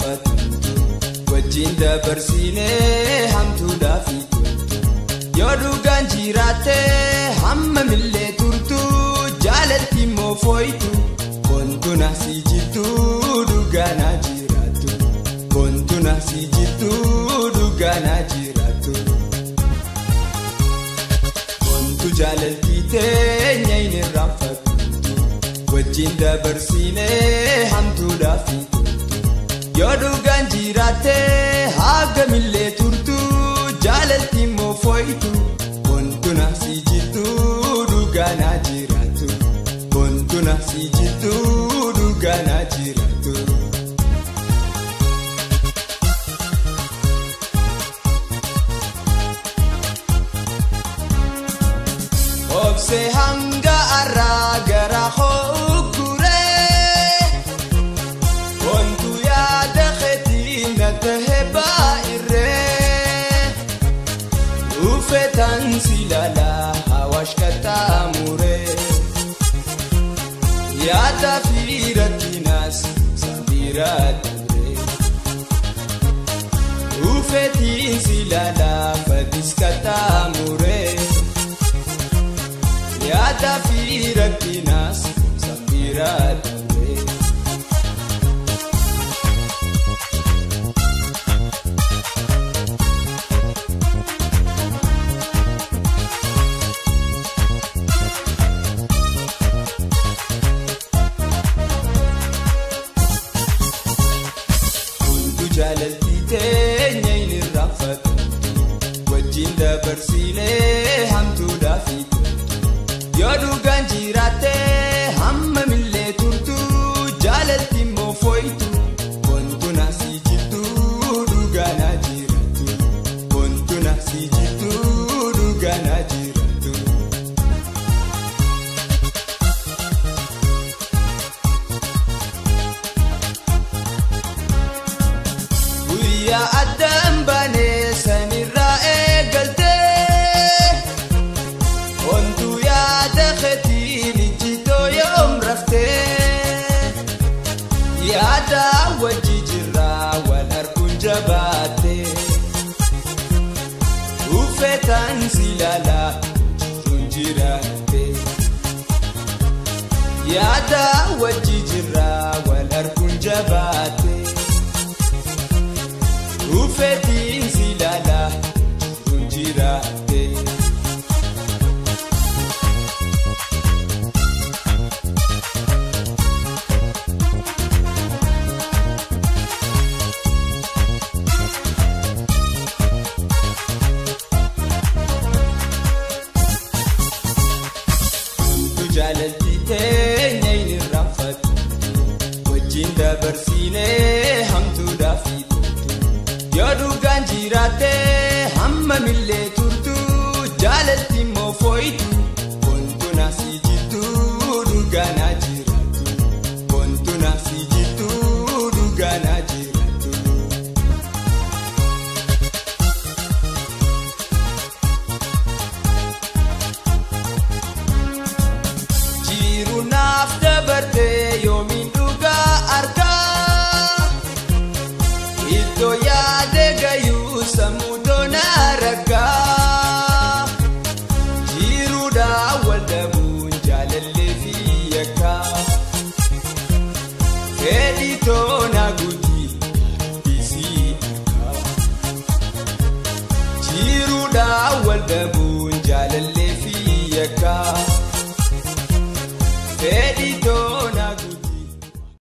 raaffatamtu wajjin dabarsinee hamtuudhaaf toltu yoo dhugaan jiraatte hamma millee turtu jaalatti immoo fooytu bontuna si jirtu dhugaanaa jiraattu bontuna si jirtu dhugaanaa jiraattu bontu jaalatti teenya inni raaffatamtu wajjin dabarsinee hamtuudhaaf yoo dhugaan jiraatte haga millee turtu jaalatti immoo fooytu bontuna si jirtu dhugaanaa jiraattu bontuna si jirtu dhugaanaa jiraattu. Obse hanga arraa gara fetan silala hawash katamure ya tafiratinas sabiratare ufetin silala fadis katamure ya tafiratinas sabiratare jaalatti teenya inni raaffatamtu wajjin dabarsinee hamtuudhaaf yoo dhugaan jiraatte hamma millee turtu jaalatti immoo fooytu bontuna si jirtu dhugaanaa jiraattu bontuna si jirtu dhugaanaa jiraattu. Ya adam bane sanirra eegalte ontu ya dakhati lijito yom rafte ya da wajijira wal arkun jabate ufetan silala tunjirate ya da wajijira wal arkun jabate ufetin silala tunjirate tu jaalatti teenya inni raaffatamtu wajjin dabarsinee hamtuudhaaf yoo dhugaan jiraatte hamma millee turtu jaalatti immoo fooytu bontuna si jirtu dhugaanaa jiraattu bontuna si jirtu dhugaanaa jiraattu. Jiru naaf dabartee yoomiin dhugaa argaa iddoo yaade gayuu sammuudona ragaa jiruudhaa wal dhabuun jaalallee fi yakkaa fedhitoo